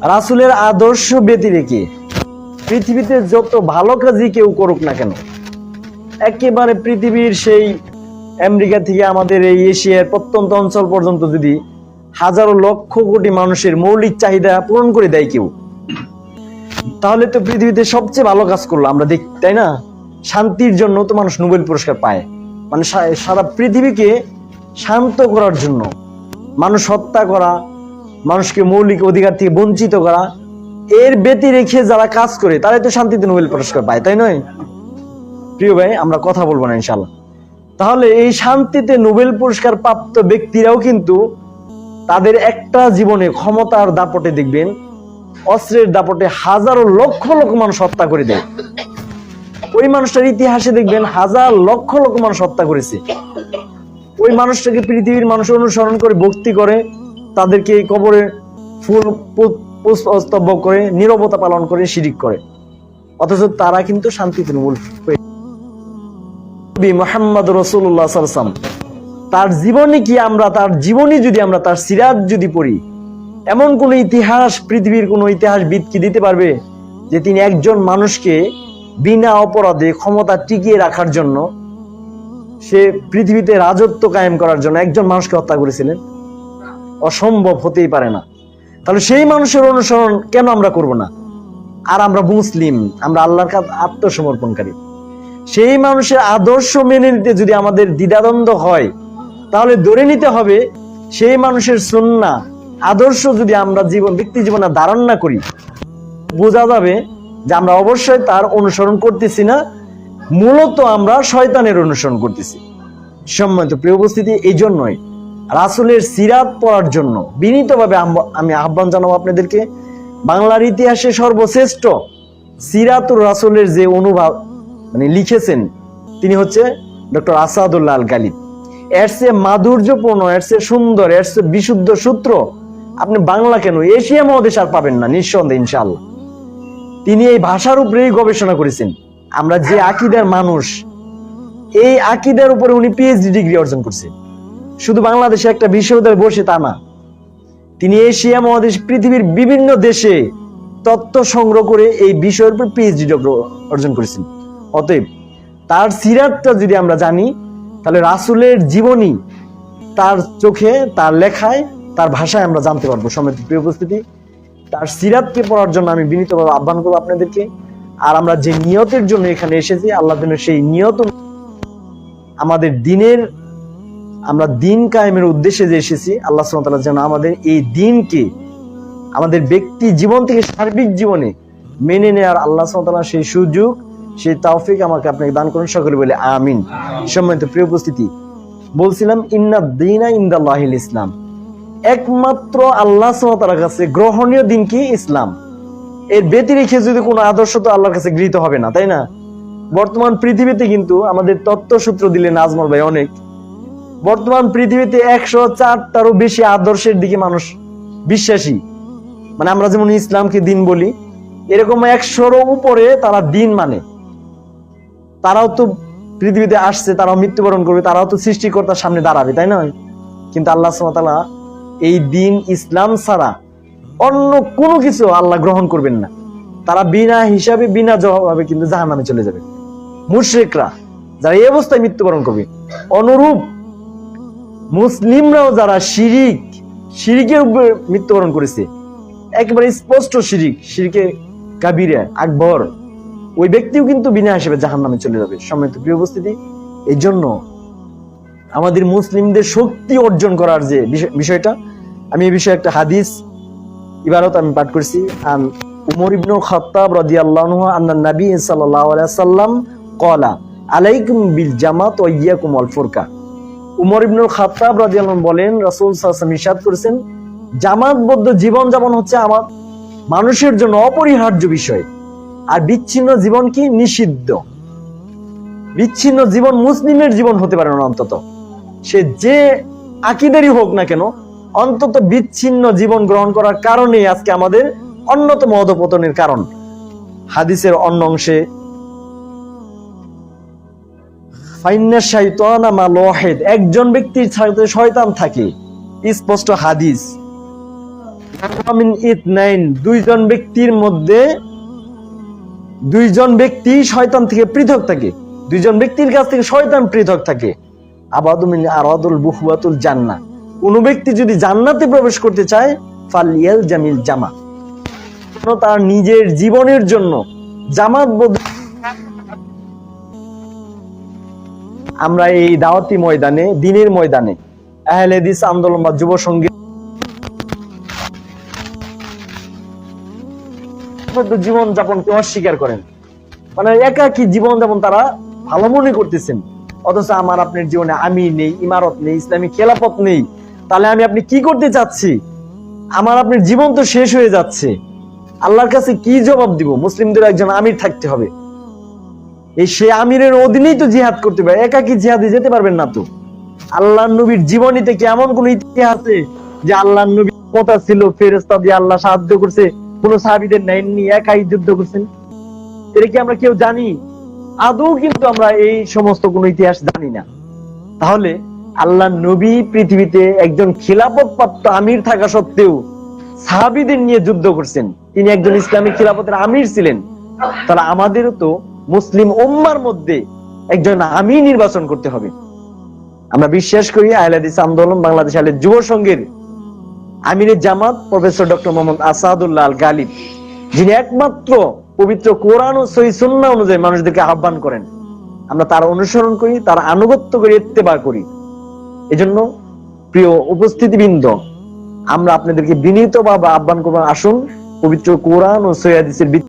রাসূলের আদর্শ ব্যতিরেকে পৃথিবীতে যত ভালো কাজই কেউ করুক না কেন, একেবারে পৃথিবীর সেই আমেরিকা থেকে আমাদের এই এশিয়ার প্রত্যন্ত অঞ্চল পর্যন্ত যদি হাজারো লক্ষ কোটি মানুষের মৌলিক চাহিদা পূরণ করে দেয় কেউ, তাহলে তো পৃথিবীতে সবচেয়ে ভালো কাজ করলো আমরা দেখি, তাই না? শান্তির জন্য তো মানুষ নোবেল পুরস্কার পায়, মানে সারা পৃথিবীকে শান্ত করার জন্য, মানুষ হত্যা করা, মানুষকে মৌলিক অধিকার থেকে বঞ্চিত করা, এর ব্যতি রেখে যারা কাজ করে তারাই তো শান্তিতে নোবেল পুরস্কার পায়, তাই নয়? প্রিয় ভাই, আমরা কথা বলবো না ইনশাল্লাহ। তাহলে এই শান্তিতে নোবেল পুরস্কার প্রাপ্ত ব্যক্তিরাও কিন্তু তাদের একটা জীবনে ক্ষমতার দাপটে দেখবেন অস্ত্রের দাপটে হাজারো লক্ষ লক্ষ মানুষ হত্যা করে দেয়। ওই মানুষটার ইতিহাসে দেখবেন হাজার লক্ষ লক্ষ মানুষ হত্যা করেছে। ওই মানুষটাকে পৃথিবীর মানুষ অনুসরণ করে ভক্তি করে, তাদেরকে কবরে ফুল পুষ্পস্তবক করে, নীরবতা পালন করে, শিরিক করে, অথচ তারা কিন্তু শান্তিতে নোবেল মুহাম্মদ রাসূলুল্লাহ সাল্লাল্লাহু আলাইহি ওয়াসাল্লাম তার জীবনী কি আমরা তার জীবনী যদি আমরা তার সিরাত যদি পড়ি, এমন কোন ইতিহাস পৃথিবীর কোন ইতিহাসবিদ কি দিতে পারবে যে তিনি একজন মানুষকে বিনা অপরাধে ক্ষমতা টিকিয়ে রাখার জন্য, সে পৃথিবীতে রাজত্ব কায়েম করার জন্য একজন মানুষকে হত্যা করেছিলেন? অসম্ভব, হতেই পারে না। তাহলে সেই মানুষের অনুসরণ কেন আমরা করব না? আর আমরা মুসলিম, আমরা আল্লাহর কাছে আত্মসমর্পণকারী, সেই মানুষের আদর্শ মেনে নিতে যদি আমাদের দ্বিধাদ্বন্দ্ব হয়, তাহলে ধরে নিতে হবে সেই মানুষের সুন্নাহ আদর্শ যদি আমরা ব্যক্তি জীবনে ধারণ না করি, বোঝা যাবে যে আমরা অবশ্যই তার অনুসরণ করতেছি না, মূলত আমরা শয়তানের অনুসরণ করতেছি। সম্মানিত প্রিয় উপস্থিতি, এই জন্যই রাসূলের সিরাত পড়ার জন্য বিনীতভাবে আমি আহ্বান জানাবো আপনাদেরকে। বাংলার ইতিহাসে সর্বশ্রেষ্ঠ সিরাতুর রাসূলের যে অনুবাদ লিখেছেন তিনি হচ্ছে ডক্টর আসাদুল্লাহ আল গালিব। এর চেয়ে মাধুর্যপূর্ণ, এর চেয়ে সুন্দর, এর চেয়ে বিশুদ্ধ সূত্র আপনি বাংলা কেন এশিয়া মহাদেশ আর পাবেন না নিঃসন্দেহে ইনশাআল্লাহ। তিনি এই ভাষার উপরেই গবেষণা করেছেন। আমরা যে আকীদার মানুষ, এই আকীদার উপরে উনি পিএইচডি ডিগ্রি অর্জন করছেন। শুধু বাংলাদেশে একটা বিশ্ববিদ্যালয়ে বসে তা না, তিনি এশিয়া মহাদেশ পৃথিবীর বিভিন্ন দেশে তথ্য সংগ্রহ করে এই বিষয়ের উপর পিএইচডি অর্জন করেছেন। অতএব তার সিরাতটা যদি আমরা জানি, তাহলে রাসূলের জীবনী তার চোখে, তার লেখায়, তার ভাষায় আমরা জানতে পারবো। সম্মানিত প্রিয় উপস্থিতি, তার সিরাতকে পড়ার জন্য আমি বিনীতভাবে আহ্বান করবো আপনাদেরকে। আর আমরা যে নিয়তের জন্য এখানে এসেছি, আল্লাহ যেন সেই নিয়ত, আমাদের দিনের, আমরা দিন কায়েমের উদ্দেশ্যে যে এসেছি, আল্লাহ সুবহানাহু ওয়া তাআলা যেন আমাদের এই দিনকে আমাদের ব্যক্তি জীবন থেকে সার্বিক জীবনে মেনে নেওয়ার আল্লাহ সুবহানাহু ওয়া তাআলা সেই সুযোগ, সেই তৌফিক আমাকে আপনাকে দান করুন, সকলে বলে আমিন। সম্মানিত প্রিয় উপস্থিতি, বলছিলাম ইন্নাদ দীনা ইনদাল্লাহিল ইসলাম, একমাত্র আল্লাহ সুবহানাহু ওয়া তাআলার কাছে গ্রহণীয় দিন কি? ইসলাম। এর ব্যতিরেকে যদি কোনো আদর্শ তো আল্লাহর কাছে গৃহীত হবে না, তাই না? বর্তমান পৃথিবীতে কিন্তু আমাদের তত্ত্বসূত্র দিলে নাজমল ভাই অনেক, বর্তমান পৃথিবীতে 104টারও বেশি আদর্শের দিকে মানুষ বিশ্বাসী। মানে আমরা যেমন ইসলামকে দিন বলি, এরকম 100রও উপরে তারা দিন মানে। তারাও তো পৃথিবীতে আসছে, তারাও মৃত্যুবরণ করবে, তারাও তো সৃষ্টিকর্তার সামনে দাঁড়াবে, তাই নয়? কিন্তু আল্লাহ সুবহানাহু ওয়া তাআলা এই দিন ইসলাম ছাড়া অন্য কোনো কিছু আল্লাহ গ্রহণ করবেন না। তারা বিনা হিসাবে, বিনা জবাবে কিন্তু জাহান্নামে চলে যাবে। মুশরিকরা যারা এই অবস্থায় মৃত্যুবরণ করবে, অনুরূপ মুসলিমরাও যারা শিরিকের উপরে মৃত্যুবরণ করেছে, একেবারে স্পষ্ট শিরকে কাবিরা আকবর, ওই ব্যক্তিও কিন্তু বিনা হিসেবে জাহান্নামে চলে যাবে। সম্মানিত প্রিয় উপস্থিতি, এই জন্য আমাদের মুসলিমদের শক্তি অর্জন করার যে বিষয়টা, আমি এই বিষয়ে একটা হাদিস ইবারত আমি পাঠ করছি। আন উমর ইবনুল খাত্তাব রাদিয়াল্লাহু আনহু আন্না নবী সাল্লাল্লাহু আলাইহি ওয়াসাল্লাম ক্বালা আলাইকুম বিল জামাত ওয়া ইয়াকুম আল ফুরকা। উমর ইবনুল খাত্তাব রাদিয়াল্লাহু আনহু বলেন, রাসূল সাল্লাল্লাহু আলাইহি ওয়াসাল্লাম ইরশাদ করেছেন, জামাতবদ্ধ জীবন যাপন হচ্ছে আমার মানুষের জন্য অপরিহার্য বিষয়, আর বিচ্ছিন্ন জীবন কি? নিষিদ্ধ। বিচ্ছিন্ন জীবন মুসলিমের জীবন হতে পারে না, অন্তত সে যে আকীদারই হোক না কেন, অন্তত বিচ্ছিন্ন জীবন গ্রহণ করার কারণে আজকে আমাদের অন্যতম অধঃপতনের কারণ। হাদিসের অন্য অংশে ফাইন্না শাইতানা মা ওয়াহিদ, একজন ব্যক্তির সাথে শয়তান থাকে, স্পষ্ট হাদিস। মিন ইতনাইন, দুইজন ব্যক্তির মধ্যে দুইজন ব্যক্তি শয়তান থেকে পৃথক থাকে, দুইজন ব্যক্তির কাছ থেকে শয়তান পৃথক থাকে। আবাদু মিন আরাদুল বুহওয়াতুল জান্নাহ, কোন ব্যক্তি যদি জান্নাতে প্রবেশ করতে চায় ফালিয়াল জামিল জামা, তার নিজের জীবনের জন্য জামাত বদ্ধ। আমরা এই দাওয়াতি ময়দানে, দ্বীনের ময়দানে আহলে হাদিস আন্দোলন বা যুব সংগীত জীবন যাপনকে অস্বীকার করেন, মানে একাকী জীবন যাপন তারা ভালো মনে করতেছেন, অথচ আমার আপনার জীবনে আমির নেই, ইমারত নেই, ইসলামী খেলাফত নেই। তাহলে আমি আপনি কি করতে চাচ্ছি? আমার আপনার জীবন তো শেষ হয়ে যাচ্ছে, আল্লাহর কাছে কি জবাব দিব? মুসলিমদের একজন আমির থাকতে হবে, এই সে আমিরের অধীনেই তো জিহাদ করতে হবে, একাকী জিহাদে যেতে পারবেন না তো। আল্লাহর নবীর জীবনীতে কি এমন কোন ইতিহাস আছে যে আল্লাহর নবী কথা ছিল, ফেরেশতা দিয়ে আল্লাহ সাহায্য করছে, কোন সাহাবীদের নেননি, একাই যুদ্ধ করছেন? এটা কি আমরা কেউ জানি? আদৌ কিন্তু আমরা এই সমস্ত কোন ইতিহাস জানি না। তাহলে আল্লাহর নবী পৃথিবীতে একজন খিলাফত প্রাপ্ত আমির থাকা সত্ত্বেও সাহাবীদের নিয়ে যুদ্ধ করছেন, তিনি একজন ইসলামিক খিলাফতের আমির ছিলেন। তাহলে আমাদেরও তো মুসলিম উম্মার মধ্যে একজন আমির নির্বাচন করতে হবে। আমরা বিশ্বাস করি আহলে হাদিস আন্দোলন বাংলাদেশ আহলে যুব সংঘের আমিরের জামাত প্রফেসর ডক্টর মোহাম্মদ আসাদুল্লাহ আল গালিব, যিনি একমাত্র পবিত্র কোরআন ও সহিহ সুন্নাহ অনুযায়ী মানুষদেরকে আহ্বান করেন। আমরা তার অনুসরণ করি, তার আনুগত্য করি, ইত্তেবা করি। এজন্য প্রিয় উপস্থিতিবৃন্দ, আমরা আপনাদেরকে বিনীতভাবে আহ্বান করব, আসুন পবিত্র কোরআন ও সহিহ হাদিসের